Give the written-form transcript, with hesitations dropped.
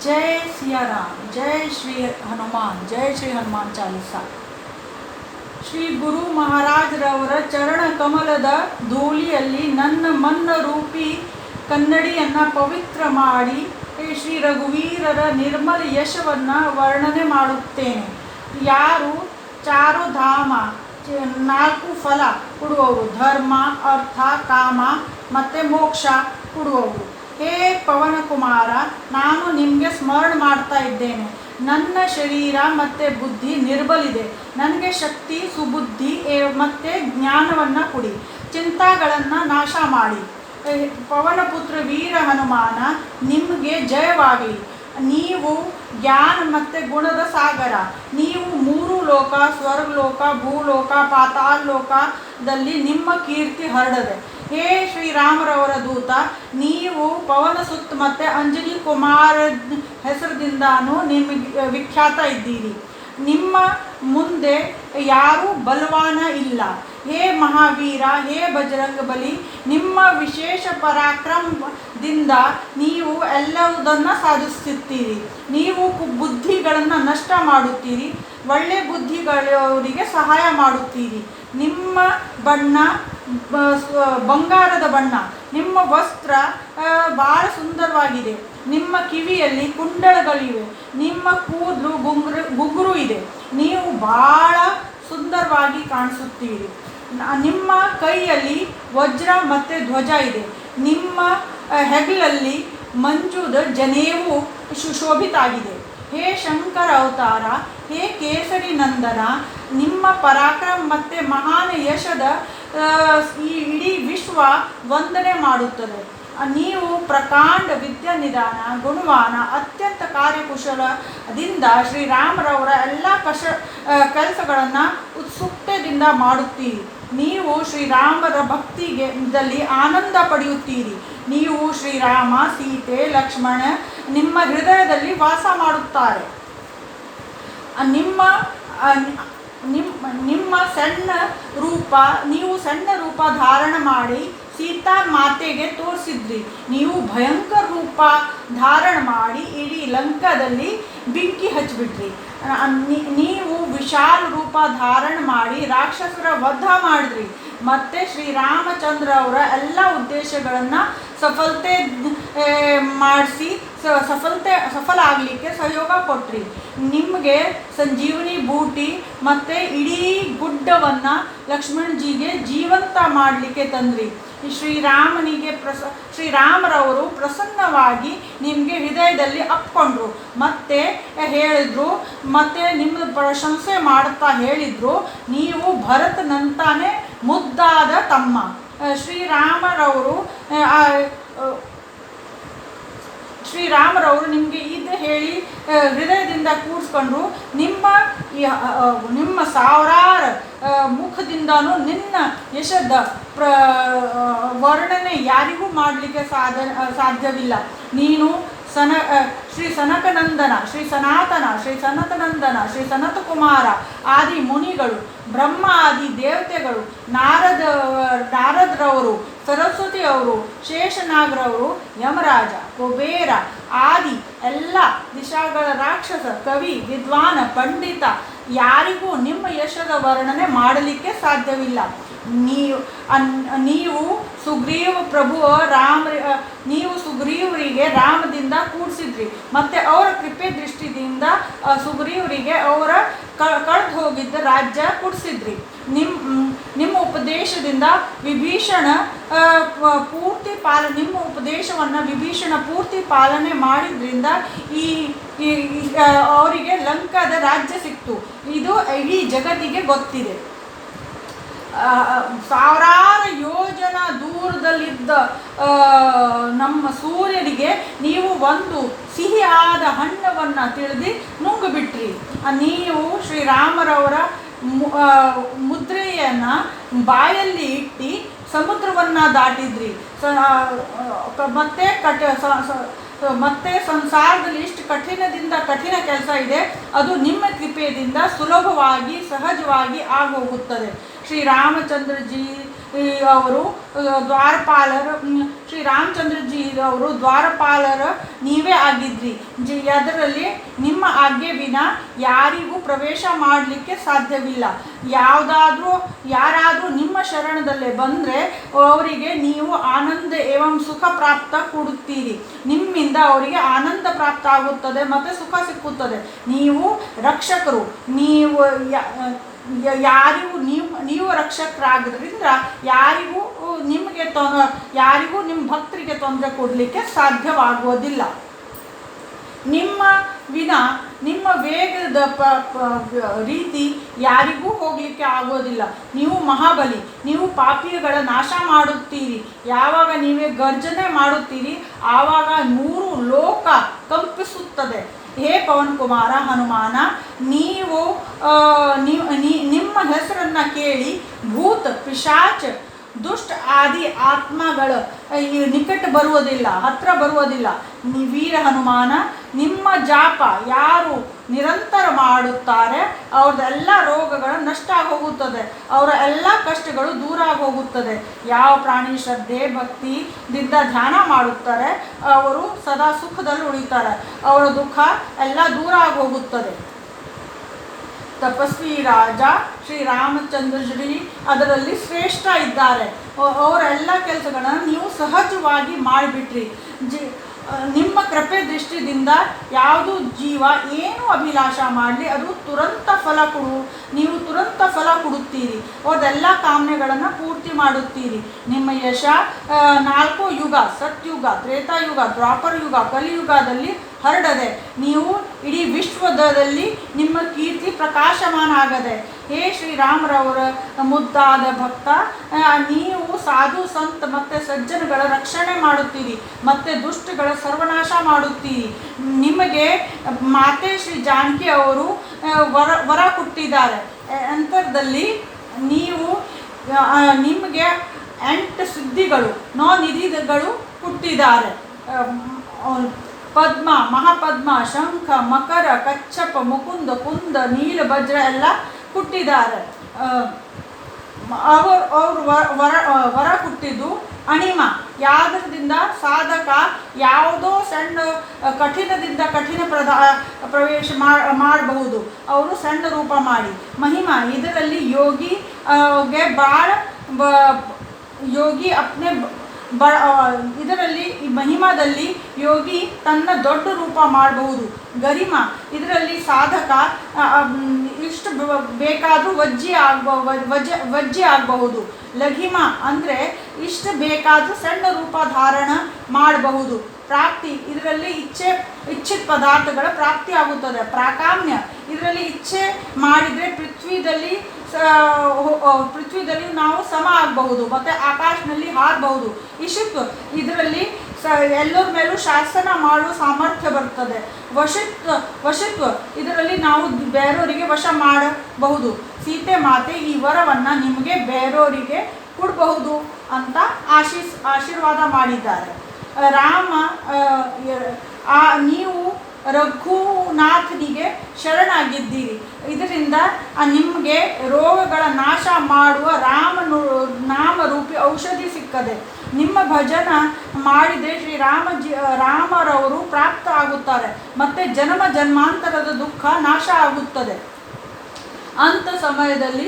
जय सिया राम, जय श्री हनुमान, जय श्री हनुमान ಚಾಲಿಸಾ. ಶ್ರೀ ಗುರು ಮಹಾರಾಜರವರ ಚರಣ ಕಮಲದ ಧೂಳಿಯಲ್ಲಿ ನನ್ನ ಮನ್ನ ರೂಪಿ ಕನ್ನಡಿಯನ್ನು ಪವಿತ್ರ ಮಾಡಿ ಶ್ರೀ ರಘುವೀರರ ನಿರ್ಮಲ ಯಶವನ್ನು ವರ್ಣನೆ ಮಾಡುತ್ತೇನೆ. ಯಾರು ಚಾರು ಧಾಮ, 4 ಫಲ ಕೊಡುವವರು, ಧರ್ಮ, ಅರ್ಥ, ಕಾಮ ಮತ್ತು ಮೋಕ್ಷ ಕೊಡುವವರು. ಹೇ ಪವನ ಕುಮಾರ, ನಾನು ನಿಮಗೆ ಸ್ಮರಣ ಮಾಡ್ತಾ ಇದ್ದೇನೆ. ನನ್ನ ಶರೀರ ಮತ್ತು ಬುದ್ಧಿ ನಿರ್ಬಲಿದೆ. ನನಗೆ ಶಕ್ತಿ, ಸುಬುದ್ಧಿ ಮತ್ತು ಜ್ಞಾನವನ್ನು ಕೊಡಿ. ಚಿಂತಾಗಳನ್ನು ನಾಶ ಮಾಡಿ. ಪವನಪುತ್ರ ವೀರ ಹನುಮಾನ, ನಿಮಗೆ ಜಯವಾಗಲಿ. ನೀವು ಜ್ಞಾನ ಮತ್ತು ಗುಣದ ಸಾಗರ. ನೀವು 3 ಲೋಕ, ಸ್ವರ್ಗಲೋಕ, ಭೂಲೋಕ, ಪಾತಾಳ ಲೋಕದಲ್ಲಿ ನಿಮ್ಮ ಕೀರ್ತಿ ಹರಡದೆ. ಹೇ ಶ್ರೀರಾಮರವರ ದೂತ, ನೀವು ಪವನ ಸುತ್ ಮತ್ತು ಅಂಜನಿ ಕುಮಾರ ಹೆಸರಿನಿಂದಾನು ನಿಮಗೆ ವಿಖ್ಯಾತ ಇದ್ದೀರಿ. ನಿಮ್ಮ ಮುಂದೆ ಯಾರೂ ಬಲವಾನ ಇಲ್ಲ. ಹೇ ಮಹಾವೀರ, ಹೇ ಬಜರಂಗ ಬಲಿ, ನಿಮ್ಮ ವಿಶೇಷ ಪರಾಕ್ರಮದಿಂದ ನೀವು ಎಲ್ಲವುದನ್ನು ಸಾಧಿಸುತ್ತೀರಿ. ನೀವು ಬುದ್ಧಿಗಳನ್ನು ನಷ್ಟ ಮಾಡುತ್ತೀರಿ, ಒಳ್ಳೆ ಬುದ್ಧಿಗಳವರಿಗೆ ಸಹಾಯ ಮಾಡುತ್ತೀರಿ. ನಿಮ್ಮ ಬಣ್ಣ ಬಂಗಾರದ ಬಣ್ಣ, ನಿಮ್ಮ ವಸ್ತ್ರ ಭಾಳ ಸುಂದರವಾಗಿದೆ. ನಿಮ್ಮ ಕಿವಿಯಲ್ಲಿ ಕುಂಡಲಗಳಿವೆ, ನಿಮ್ಮ ಕೂದಲು ಗುಂಗುರು ಇದೆ. ನೀವು ಭಾಳ ಸುಂದರವಾಗಿ ಕಾಣಿಸುತ್ತೀರಿ. ನಿಮ್ಮ ಕೈಯಲ್ಲಿ ವಜ್ರ ಮತ್ತು ಧ್ವಜ ಇದೆ. ನಿಮ್ಮ ಹೆಗಲಲ್ಲಿ ಮಂಜುದ ಜನೇವು ಸುಶೋಭಿತಾಗಿದೆ. ಹೇ ಶಂಕರ ಅವತಾರ, ಹೇ ಕೇಸರಿ ನಂದನ, ನಿಮ್ಮ ಪರಾಕ್ರಮ ಮತ್ತು ಮಹಾನ್ ಯಶದ ಈ ಇಡೀ ವಿಶ್ವ ವಂದನೆ ಮಾಡುತ್ತದೆ. ನೀವು ಪ್ರಕಾಂಡ ವಿದ್ಯಾನಿಧಾನ, ಗುಣವಾನ, ಅತ್ಯಂತ ಕಾರ್ಯಕುಶಲದಿಂದ ಶ್ರೀರಾಮರವರ ಎಲ್ಲ ಕೆಲಸಗಳನ್ನು ಉತ್ಸುಕತೆಯಿಂದ ಮಾಡುತ್ತೀರಿ. ನೀವು ಶ್ರೀರಾಮರ ಭಕ್ತಿಯಲ್ಲಿ ಆನಂದ ಪಡೆಯುತ್ತೀರಿ. ನೀವು ಶ್ರೀರಾಮ, ಸೀತೆ, ಲಕ್ಷ್ಮಣ ನಿಮ್ಮ ಹೃದಯದಲ್ಲಿ ವಾಸ ಮಾಡುತ್ತಾರೆ. ನಿಮ್ಮ ಸಣ್ಣ ರೂಪ, ನೀವು ಸಣ್ಣ ರೂಪ ಧಾರಣ ಮಾಡಿ ಸೀತಾ ಮಾತೆಗೆ ತೋರಿಸಿದ್ರಿ. ನೀವು ಭಯಂಕರ ರೂಪ ಧಾರಣ ಮಾಡಿ ಇಡೀ ಲಂಕಾದಲ್ಲಿ ಬೆಂಕಿ ಹಚ್ಚಿಬಿಟ್ರಿ. ನೀವು ವಿಶಾಲ ರೂಪ ಧಾರಣ ಮಾಡಿ ರಾಕ್ಷಸರ ವಧ ಮಾಡಿದ್ರಿ. ಮತ್ತು ಶ್ರೀರಾಮಚಂದ್ರ ಅವರ ಎಲ್ಲ ಉದ್ದೇಶಗಳನ್ನು ಸಫಲತೆ ಮಾಡಿಸಿ ಸಫಲ ಆಗಲಿಕ್ಕೆ ಸಹಯೋಗ ಕೊಟ್ರಿ. ನಿಮಗೆ ಸಂಜೀವನಿ ಬೂಟಿ ಮತ್ತು ಇಡೀ ಗುಡ್ಡವನ್ನು ಲಕ್ಷ್ಮಣಜಿಗೆ ಜೀವಂತ ಮಾಡಲಿಕ್ಕೆ ತಂದ್ರಿ. ಶ್ರೀರಾಮರವರು ಪ್ರಸನ್ನವಾಗಿ ನಿಮಗೆ ಹೃದಯದಲ್ಲಿ ಅಪ್ಕೊಂಡ್ರು. ಮತ್ತೆ ಹೇಳಿದ್ರು, ಮತ್ತು ನಿಮ್ಮ ಪ್ರಶಂಸೆ ಮಾಡುತ್ತಾ ಹೇಳಿದರು, ನೀವು ಭರತನಂತಾನೆ ಮುದ್ದಾದ ತಮ್ಮ. ಶ್ರೀರಾಮರವರು ನಿಮಗೆ ಇದು ಹೇಳಿ ಹೃದಯದಿಂದ ಕೂಡಿಸ್ಕೊಂಡ್ರು. ನಿಮ್ಮ ಸಾವಿರಾರು ಮುಖದಿಂದನೂ ನಿನ್ನ ಯಶದ ವರ್ಣನೆ ಯಾರಿಗೂ ಮಾಡಲಿಕ್ಕೆ ಸಾಧ್ಯವಿಲ್ಲ. ನೀನು ಶ್ರೀ ಸನಕನಂದನ, ಶ್ರೀ ಸನಾತನ, ಶ್ರೀ ಸನತನಂದನ, ಶ್ರೀ ಸನತಕುಮಾರ ಆದಿ ಮುನಿಗಳು, ಬ್ರಹ್ಮ ಆದಿ ದೇವತೆಗಳು, ನಾರದರವರು, ಸರಸ್ವತಿ ಅವರು, ಶೇಷನಾಗರವರು, ಯಮರಾಜ, ಕುಬೇರ ಆದಿ ಎಲ್ಲ ದಿಶಾಗಳ ರಾಕ್ಷಸ, ಕವಿ, ವಿದ್ವಾನ, ಪಂಡಿತ ಯಾರಿಗೂ ನಿಮ್ಮ ಯಶದ ವರ್ಣನೆ ಮಾಡಲಿಕ್ಕೆ ಸಾಧ್ಯವಿಲ್ಲ. ನೀವು ಸುಗ್ರೀವ ಪ್ರಭು ನೀವು ಸುಗ್ರೀವರಿಗೆ ರಾಮದಿಂದ ಕೂಡಿಸಿದ್ರಿ. ಮತ್ತು ಅವರ ಕೃಪೆ ದೃಷ್ಟಿಯಿಂದ ಸುಗ್ರೀವರಿಗೆ ಅವರ ಕಳೆದು ಹೋಗಿದ್ದ ರಾಜ್ಯ ಕೊಡಿಸಿದ್ರಿ. ನಿಮ್ಮ ಉಪದೇಶದಿಂದ ನಿಮ್ಮ ಉಪದೇಶವನ್ನು ವಿಭೀಷಣ ಪೂರ್ತಿ ಪಾಲನೆ ಮಾಡಿದ್ರಿಂದ ಅವರಿಗೆ ಲಂಕಾದ ರಾಜ್ಯ ಸಿಕ್ತು. ಇದು ಇಡೀ ಜಗತ್ತಿಗೆ ಗೊತ್ತಿದೆ. ಸಾವಿರಾರು ಯೋಜನ ದೂರದಲ್ಲಿದ್ದ ನಮ್ಮ ಸೂರ್ಯನಿಗೆ ನೀವು ಒಂದು ಸಿಹಿಯಾದ ಹಣ್ಣವನ್ನು ತಿಳಿದು ನುಂಗಿಬಿಟ್ರಿ. ನೀವು ಶ್ರೀರಾಮರವರ ಮುದ್ರೆಯನ್ನು ಬಾಯಲ್ಲಿ ಇಟ್ಟು ಸಮುದ್ರವನ್ನು ದಾಟಿದ್ರಿ. ಮತ್ತೆ ಸಂಸಾರದಲ್ಲಿ ಇಷ್ಟು ಕಠಿಣ ಕೆಲಸ ಇದೆ, ಅದು ನಿಮ್ಮ ಕೃಪೆಯಿಂದ ಸುಲಭವಾಗಿ ಸಹಜವಾಗಿ ಆಗೋಗುತ್ತದೆ. ಶ್ರೀರಾಮಚಂದ್ರಜಿ ಅವರು ದ್ವಾರಪಾಲರು, ಶ್ರೀರಾಮಚಂದ್ರಜಿ ಅವರು ದ್ವಾರಪಾಲರು ನೀವೇ ಆಗಿದ್ರಿ. ಅದರಲ್ಲಿ ನಿಮ್ಮ ಆಜ್ಞೆ ವಿನ ಯಾರಿಗೂ ಪ್ರವೇಶ ಮಾಡಲಿಕ್ಕೆ ಸಾಧ್ಯವಿಲ್ಲ. ಯಾರಾದರೂ ನಿಮ್ಮ ಶರಣದಲ್ಲೇ ಬಂದರೆ ಅವರಿಗೆ ನೀವು ಆನಂದ ಏವಂ ಸುಖ ಪ್ರಾಪ್ತ ಕೊಡುತ್ತೀರಿ. ನಿಮ್ಮಿಂದ ಅವರಿಗೆ ಆನಂದ ಪ್ರಾಪ್ತ ಆಗುತ್ತದೆ ಮತ್ತು ಸುಖ ಸಿಕ್ಕುತ್ತದೆ. ನೀವು ರಕ್ಷಕರು. ನೀವು ರಕ್ಷಕರಾಗೋದ್ರಿಂದ ಯಾರಿಗೂ ನಿಮ್ಮ ಭಕ್ತರಿಗೆ ತೊಂದರೆ ಕೊಡಲಿಕ್ಕೆ ಸಾಧ್ಯವಾಗುವುದಿಲ್ಲ. ನಿಮ್ಮ ವೇಗದ ರೀತಿ ಯಾರಿಗೂ ಹೋಗಲಿಕ್ಕೆ ಆಗೋದಿಲ್ಲ. ನೀವು ಮಹಾಬಲಿ. ನೀವು ಪಾಪಿಗಳ ನಾಶ ಮಾಡುತ್ತೀರಿ. ಯಾವಾಗ ನೀವೇ ಗರ್ಜನೆ ಮಾಡುತ್ತೀರಿ ಆವಾಗ 3 ಲೋಕ ಕಂಪಿಸುತ್ತದೆ. ಹೇ ಪವನ್ ಕುಮಾರ ಹನುಮಾನ, ನಿಮ್ಮ ಹೆಸರನ್ನು ಕೇಳಿ ಭೂತ ಪಿಶಾಚ ದುಷ್ಟ ಆದಿ ಆತ್ಮಗಳ ನಿಕಟ ಬರುವುದಿಲ್ಲ, ಹತ್ರ ಬರುವುದಿಲ್ಲ. ವೀರ ಹನುಮಾನ, ನಿಮ್ಮ ಜಾಪ ಯಾರು ನಿರಂತರ ಮಾಡುತ್ತಾರೆ ಅವ್ರದ್ದೆಲ್ಲ ರೋಗಗಳು ನಷ್ಟ ಹೋಗುತ್ತದೆ, ಅವರ ಎಲ್ಲ ಕಷ್ಟಗಳು ದೂರ ಹೋಗುತ್ತದೆ. ಯಾವ ಪ್ರಾಣಿ ಶ್ರದ್ಧೆ ಭಕ್ತಿದಿಂದ ಧ್ಯಾನ ಮಾಡುತ್ತಾರೆ ಅವರು ಸದಾ ಸುಖದಲ್ಲಿ ಉಳಿತಾರೆ, ಅವರ ದುಃಖ ಎಲ್ಲ ದೂರ ಹೋಗುತ್ತದೆ. ತಪಸ್ವಿ ರಾಜ ಶ್ರೀರಾಮಚಂದ್ರಜಿ ಅದರಲ್ಲಿ ಶ್ರೇಷ್ಠ ಇದ್ದಾರೆ. ಅವರೆಲ್ಲ ಕೆಲಸಗಳನ್ನು ನೀವು ಸಹಜವಾಗಿ ಮಾಡಿಬಿಟ್ರಿ. ನಿಮ್ಮ ಕೃಪೆ ದೃಷ್ಟಿಯಿಂದ ಯಾವುದು ಜೀವ ಏನು ಅಭಿಲಾಷ ಮಾಡಲಿ ಅದು ನೀವು ತುರಂತ ಫಲ ಕೊಡುತ್ತೀರಿ. ಅವರೆಲ್ಲ ಕಾಮನೆಗಳನ್ನು ಪೂರ್ತಿ ಮಾಡುತ್ತೀರಿ. ನಿಮ್ಮ ಯಶ 4 ಯುಗ, ಸತ್ಯುಗ, ತ್ರೇತಾಯುಗ, ದ್ವಾಪರ ಯುಗ, ಕಲಿಯುಗದಲ್ಲಿ ಹರಡದೆ. ನೀವು ಇಡೀ ವಿಶ್ವದಲ್ಲಿ ನಿಮ್ಮ ಕೀರ್ತಿ ಪ್ರಕಾಶಮಾನ ಆಗದೆ. ಹೇ ಶ್ರೀರಾಮರವರ ಮುದ್ದಾದ ಭಕ್ತ, ನೀವು ಸಾಧು ಸಂತ ಮತ್ತು ಸಜ್ಜನಗಳ ರಕ್ಷಣೆ ಮಾಡುತ್ತೀರಿ ಮತ್ತು ದುಷ್ಟಗಳ ಸರ್ವನಾಶ ಮಾಡುತ್ತೀರಿ. ನಿಮಗೆ ಮಾತೆ ಶ್ರೀ ಜಾನಕಿ ಅವರು ವರ ಕೊಟ್ಟಿದ್ದಾರೆ. ಅಂತರದಲ್ಲಿ ನಿಮಗೆ 8 ಸಿದ್ಧಿಗಳು ನಿಧಿಗಳು ಕೊಟ್ಟಿದ್ದಾರೆ. ಪದ್ಮ, ಮಹಾಪದ್ಮ, ಶಂಖ, ಮಕರ, ಕಚ್ಚಪ, ಮುಕುಂದ, ಕುಂದ, ನೀಲಭದ್ರ ಎಲ್ಲ ಕೊಟ್ಟಿದ್ದಾರೆ. ಅವರು ವರ ಕೊಟ್ಟಿದ್ದು ಅಣಿಮ. ಯಾವುದರಿಂದ ಸಾಧಕ ಯಾವುದೋ ಸಣ್ಣ ಕಠಿಣದಿಂದ ಕಠಿಣ ಪ್ರವೇಶ ಮಾಡಬಹುದು, ಅವರು ಸಣ್ಣ ರೂಪ ಮಾಡಿ. ಮಹಿಮಾ, ಇದರಲ್ಲಿ ಯೋಗಿ ಅಪ್ನೆ ಇದರಲ್ಲಿ ಈ ಮಹಿಮಾದಲ್ಲಿ ಯೋಗಿ ತನ್ನ ದೊಡ್ಡ ರೂಪ ಮಾಡಬಹುದು. ಗರಿಮ, ಇದರಲ್ಲಿ ಸಾಧಕ ಇಷ್ಟು ಬೇಕಾದರೂ ವಜ್ಜೆ ಆಗಬಹುದು. ಲಘಿಮ ಅಂದರೆ ಇಷ್ಟು ಬೇಕಾದರೂ ಸಣ್ಣ ರೂಪ ಧಾರಣ ಮಾಡಬಹುದು. ಪ್ರಾಪ್ತಿ, ಇದರಲ್ಲಿ ಇಚ್ಛಿತ ಪದಾರ್ಥಗಳ ಪ್ರಾಪ್ತಿ ಆಗುತ್ತದೆ. ಪ್ರಾಕಾಮ್ಯ, ಇದರಲ್ಲಿ ಇಚ್ಛೆ ಮಾಡಿದರೆ ಪೃಥ್ವಿದಲ್ಲಿ ನಾವು ಸಮ ಆಗಬಹುದು ಮತ್ತು ಆಕಾಶದಲ್ಲಿ ಹಾರಬಹುದು. ಇಶಿತ್ವ, ಇದರಲ್ಲಿ ಎಲ್ಲರ ಮೇಲೂ ಶಾಸನ ಮಾಡುವ ಸಾಮರ್ಥ್ಯ ಬರ್ತದೆ. ವಶಿತ್ವ, ಇದರಲ್ಲಿ ನಾವು ಬೇರೆಯವರಿಗೆ ವಶ ಮಾಡಬಹುದು. ಸೀತೆ ಮಾತೆ, ಈ ವರವನ್ನು ನಿಮಗೆ ಬೇರೆಯವರಿಗೆ ಕೊಡಬಹುದು ಅಂತ ಆಶೀರ್ವಾದ ಮಾಡಿದ್ದಾರೆ. ರಾಮ, ನೀವು ರಘುನಾಥನಿಗೆ ಶರಣಾಗಿದ್ದೀರಿ. ಇದರಿಂದ ನಿಮಗೆ ರೋಗಗಳ ನಾಶ ಮಾಡುವ ನಾಮರೂಪಿ ಔಷಧಿ ಸಿಕ್ಕದೆ. ನಿಮ್ಮ ಭಜನ ಮಾಡಿದರೆ ರಾಮರವರು ಪ್ರಾಪ್ತ ಆಗುತ್ತಾರೆ ಮತ್ತು ಜನ್ಮಾಂತರದ ದುಃಖ ನಾಶ ಆಗುತ್ತದೆ. ಅಂಥ ಸಮಯದಲ್ಲಿ